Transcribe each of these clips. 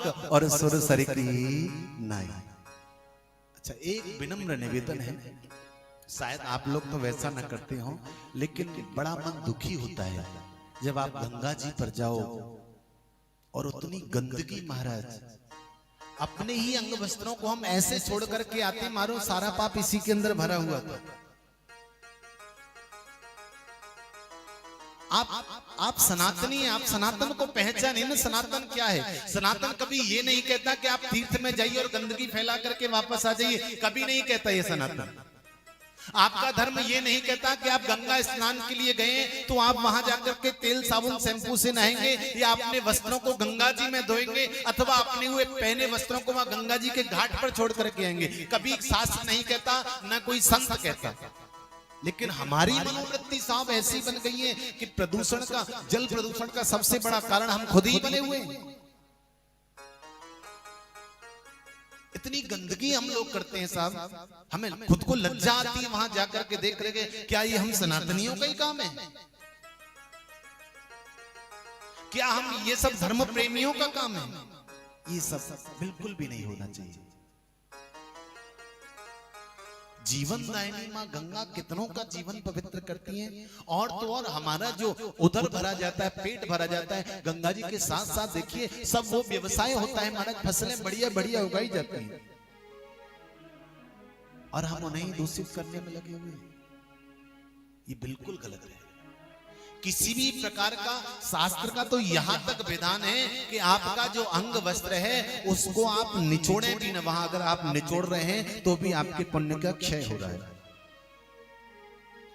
आवक और सुर सर की नाई। अच्छा, एक विनम्र निवेदन है, शायद आप लोग तो वैसा न करते हो, लेकिन बड़ा मन दुखी होता है जब आप गंगा जी पर जाओ और उतनी गंदगी, महाराज अपने ही अंग वस्त्रों को हम ऐसे छोड़ करके आते, मारो सारा पाप इसी के अंदर भरा हुआ था। आप सनातनी हैं, आप सनातन को पहचाने ना। सनातन क्या है? सनातन कभी ये नहीं कहता कि आप तीर्थ में जाइए और गंदगी फैला करके वापस आ जाइए, कभी नहीं कहता ये सनातन। आपका धर्म ये नहीं कहता कि आप गंगा स्नान के लिए गए तो आप वहां जाकर के तेल साबुन शैम्पू से नहाएंगे या अपने वस्त्रों को गंगा जी में धोएंगे अथवा अपने हुए पहने वस्त्रों को वहां गंगा जी के घाट पर छोड़ करके आएंगे। कभी शास्त्र नहीं कहता, ना कोई संत कहता। लेकिन हमारी मनोवृत्ति साहब ऐसी बन गई है कि प्रदूषण का, जल प्रदूषण का सबसे बड़ा कारण हम खुद ही बने हुए हैं। इतनी गंदगी हम लोग करते हैं साहब, हमें खुद को लज्जा आती है वहां जाकर के देख रहे हैं, क्या ये हम सनातनियों का ही काम है? क्या हम ये सब धर्म प्रेमियों का काम है? ये सब बिल्कुल भी नहीं होना चाहिए। जीवन दायिनी मां गंगा कितनों का जीवन पवित्र करती हैं, और तो और हमारा जो उदर भरा जाता है, पेट भरा जाता है, गंगा जी के साथ साथ देखिए सब वो व्यवसाय होता है महाराज, फसलें बढ़िया बढ़िया उगाई जाती हैं और हम उन्हें दूषित करने में लगे हुए हैं। ये बिल्कुल गलत है। किसी भी प्रकार का शास्त्र का तो यहां तक विधान है कि आपका जो अंग वस्त्र है उसको आप निचोड़े भी न। वहां अगर आप निचोड़ रहे हैं तो भी आपके पुण्य का क्षय हो रहा है।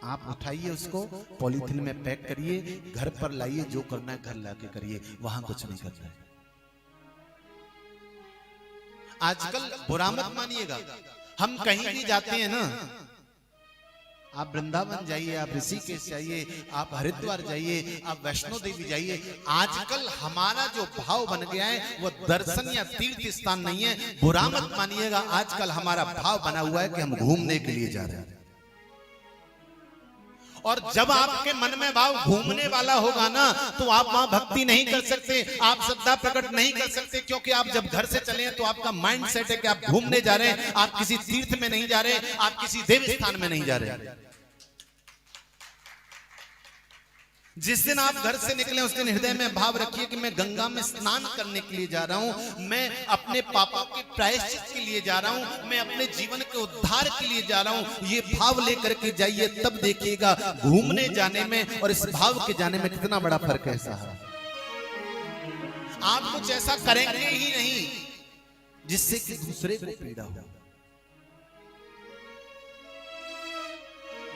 आप उठाइए उसको, पॉलीथिन में पैक करिए, घर पर लाइए, जो करना है घर लाके करिए, वहां कुछ नहीं करना है। आजकल बुरा मत मानिएगा, हम कहीं भी जाते हैं ना, आप वृंदावन जाइए, आप ऋषिकेश जाइए, आप हरिद्वार जाइए, आप वैष्णो देवी जाइए, आजकल हमारा जो भाव बन गया है वो दर्शन या तीर्थ स्थान नहीं है। बुरा मत मानिएगा, आजकल हमारा भाव बना हुआ है कि हम घूमने के लिए जा रहे हैं। और जब आपके मन में भाव घूमने वाला होगा ना तो आप वहां भक्ति नहीं कर सकते, आप श्रद्धा प्रकट नहीं कर सकते, क्योंकि आप जब घर से चले हैं तो आपका माइंड सेट है कि आप घूमने जा रहे हैं, आप किसी तीर्थ में नहीं जा रहे, आप किसी देव स्थान में नहीं जा रहे। जिस दिन आप घर से निकले उस दिन हृदय में भाव रखिए कि मैं गंगा में स्नान करने के लिए जा रहा हूं, मैं अपने पापों के प्रायश्चित के लिए जा रहा हूं, मैं अपने जीवन के उद्धार के लिए जा रहा हूं। ये भाव लेकर के जाइए, तब देखिएगा घूमने जाने में और इस भाव के जाने में कितना बड़ा फर्क है साहब। आप कुछ ऐसा करेंगे ही नहीं जिससे कि दूसरे को पीड़ा हो।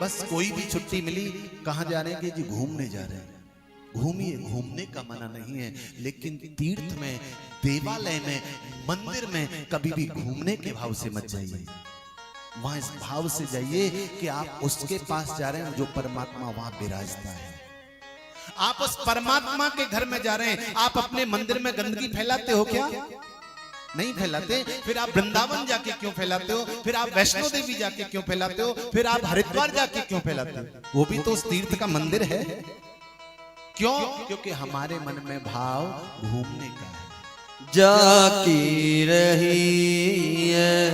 बस कोई भी छुट्टी मिली, कहां जा रहे हैं कि जी घूमने जा रहे हैं, घूमिए, घूमने का मना नहीं है, लेकिन तीर्थ में, देवालय में, मंदिर में कभी भी घूमने के भाव से मत जाइए। वहां इस भाव से जाइए कि आप उसके पास जा रहे हैं जो परमात्मा वहां विराजता है। आप उस परमात्मा के घर में जा रहे हैं। आप अपने मंदिर में गंदगी फैलाते हो क्या? नहीं फैलाते। फिर आप वृंदावन जाके क्यों फैलाते हो? फिर आप वैष्णो देवी जाके क्यों फैलाते हो? फिर आप हरिद्वार जाके क्यों फैलाते हो? वो भी तो उस तीर्थ का मंदिर है। क्यों? क्योंकि हमारे मन में भाव घूमने का है। जाकी रही है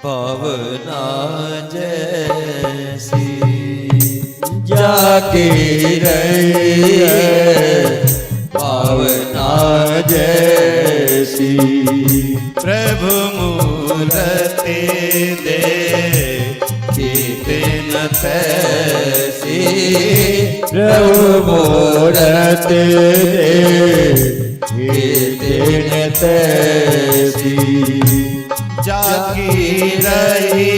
पवना जैसी, जाकी रही है पावना जैसी, प्रभु मूरति देखते न तैसी, प्रभु मूरति देखते न तैसी, जाकी रही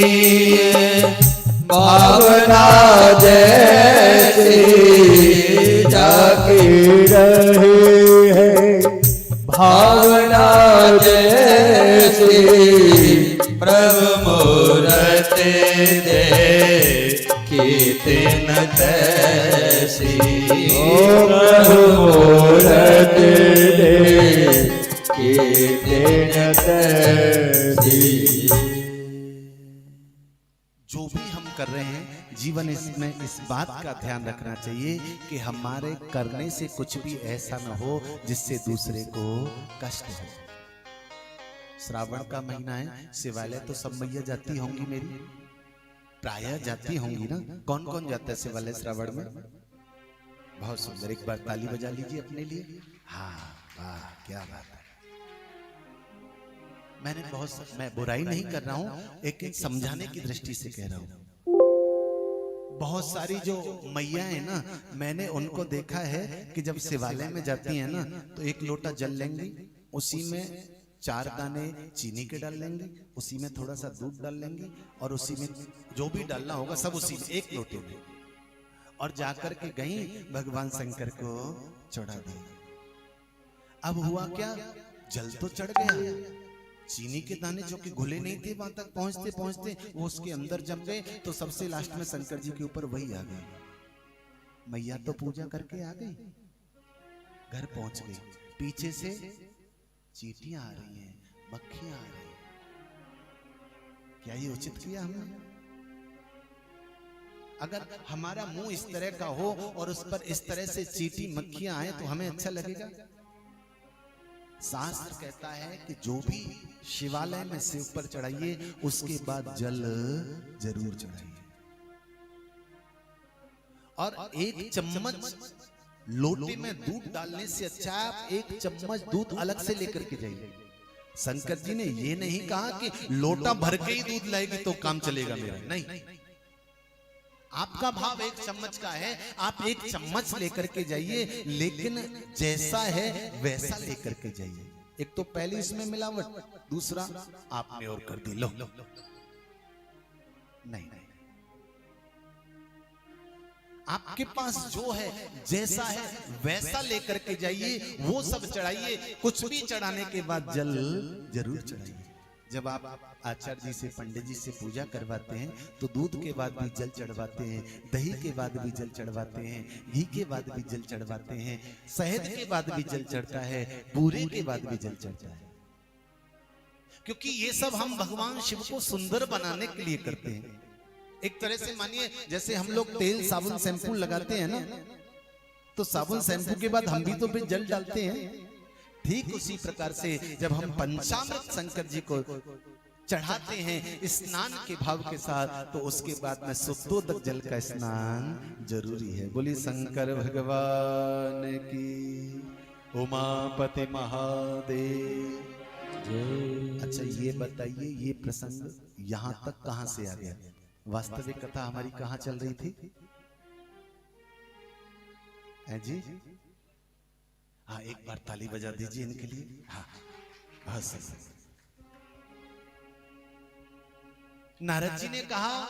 भावना जैसी, जाकी रही है भावना जैसी, प्रभु मूरति देखते न तैसी, प्रभु मूरति देखते न तैसी। जो भी हम कर रहे हैं जीवन, इसमें इस बात का ध्यान रखना चाहिए कि हमारे करने से कुछ भी ऐसा न हो जिससे दूसरे को कष्ट हो। श्रावण का महीना है, शिवालय तो सब मैया जाती होंगी मेरी, प्रायः जाती होंगी ना। कौन कौन जाता है शिवालय श्रावण में? बहुत सुंदर, एक बार ताली बजा लीजिए अपने लिए। हाँ वाह, क्या बात है। मैं बुराई नहीं कर रहा हूं, एक समझाने की दृष्टि से कह रहा हूं। बहुत सारी जो मैया है ना, मैंने उनको देखा है कि जब शिवालय में जाती है ना, तो एक लोटा जल लेंगी, उसी में 4 दाने चीनी के डाल लेंगी, उसी में थोड़ा सा दूध डाल लेंगी, और उसी में जो भी डालना होगा सब उसी में एक लोटे में, और जाकर के गई भगवान शंकर को चढ़ा दी। अब हुआ क्या, जल तो चढ़ गया, चीनी के दाने जो कि घुले नहीं थे वहां तक पहुंचते पहुंचते वो उसके अंदर जम गए, तो सबसे लास्ट में शंकर जी के ऊपर वही आ गई। मैया तो पूजा करके आ गई, घर पहुंच गई, पीछे से चींटियां आ रही हैं, मक्खियां आ रही हैं। क्या ये उचित किया हमने? अगर हमारा मुंह इस तरह का हो और उस पर इस तरह से चींटी मक्खियां आए तो हमें अच्छा लगेगा? शास्त्र कहता है कि जो भी शिवालय में शिव पर चढ़ाइए उसके बाद जल जरूर चढ़ाइए, और एक चम्मच लोटे में दूध डालने से अच्छा आप एक चम्मच दूध अलग से लेकर के जाइए। शंकर जी ने ये नहीं कहा कि लोटा भर के ही दूध लाएगी तो काम चलेगा मेरा, नहीं। आपका भाव एक चम्मच का है, आप एक चम्मच लेकर के जाइए, लेकिन जैसा है वैसा लेकर के जाइए। एक तो पहली इसमें मिलावट, दूसरा आपने और कर दी, लो नहीं। आपके पास जो है जैसा है वैसा लेकर के जाइए, वो सब चढ़ाइए। कुछ भी चढ़ाने के बाद जल जरूर चढ़ाइए। जब आप आचार्य जी से, पंडित जी से पूजा करवाते हैं तो दूध के बाद भी जल चढ़वाते हैं, दही के बाद भी जल चढ़वाते हैं, घी के बाद भी जल चढ़वाते हैं, शहद के बाद भी जल चढ़ता है, बूरे के बाद भी जल चढ़ता है। क्योंकि ये सब हम भगवान शिव को सुंदर बनाने के लिए करते हैं। एक तरह से मानिए जैसे हम लोग तेल साबुन शैम्पू लगाते हैं ना, तो साबुन शैम्पू के बाद हम भी तो फिर जल डालते हैं। ठीक उसी प्रकार से जब हम पंचामृत शंकर जी को चढ़ाते हैं स्नान के भाव के साथ, तो उसके बाद में शुद्धोदक जल का स्नान जरूरी है। बोली शंकर भगवान की, उमापति महादेव। अच्छा ये बताइए, ये प्रसंग यहाँ तक कहां से आ गया? वास्तविक कथा हमारी कहां चल रही थी? है जी? हाँ, एक बार ताली बजा दीजिए इनके लिए। हाँ, बहुत सही। नारद जी ने कहा,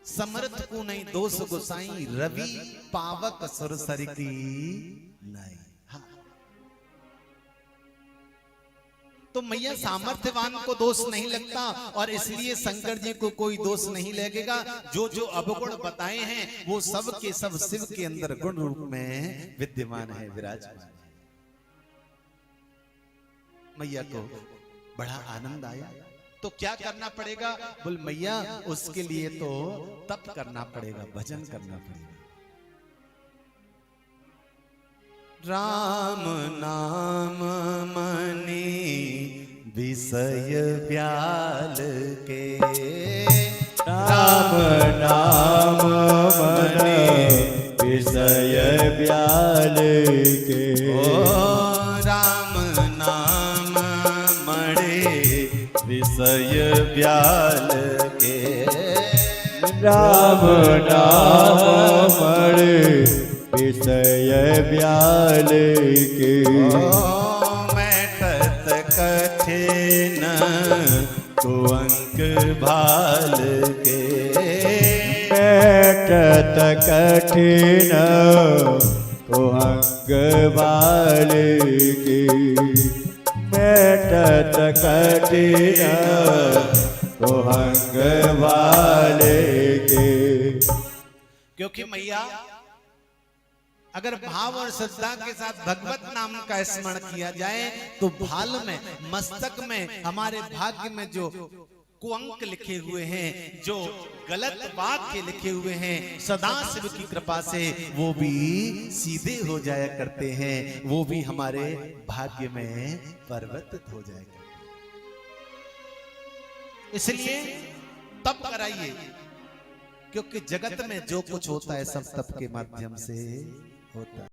समर्थ को नहीं दोष गोसाई, रवि पावक सुरसर की नहीं। हाँ। तो मैया सामर्थ्यवान को दोष नहीं लगता, और इसलिए शंकर जी को कोई दोष नहीं लगेगा। जो जो अवगुण बताए हैं वो सब के सब शिव के अंदर गुण रूप में विद्यमान है, विराजमान है। मैया को बड़ा आनंद आया। तो क्या करना पड़ेगा? बोल मैया उसके लिए तो तप करना पड़ेगा, भजन करना पड़ेगा। राम नाम मनी विषय व्याल के, राम नाम मनी विषय व्याल के। राम नाम मणे विषय व्याल के, राम नाम मणे विषय व्याल के। मैठत कठिन को अंक भाल के, मैठत कठिन को अंक भाल के, मैठत कठिन को अंक भाल के। क्योंकि मैया अगर भाव और श्रद्धा के साथ भगवत नाम का स्मरण किया जाए तो भाल में, मस्तक में, हमारे भाग्य में जो कुअंक लिखे हुए हैं, जो गलत वाक्य लिखे हुए हैं, सदा शिव की कृपा से वो भी सीधे हो जाया करते हैं, वो भी हमारे भाग्य में परिवर्तित हो जाया करते हैं। इसलिए तप कराइए, क्योंकि जगत में जो कुछ होता है सब तप के माध्यम से होता है।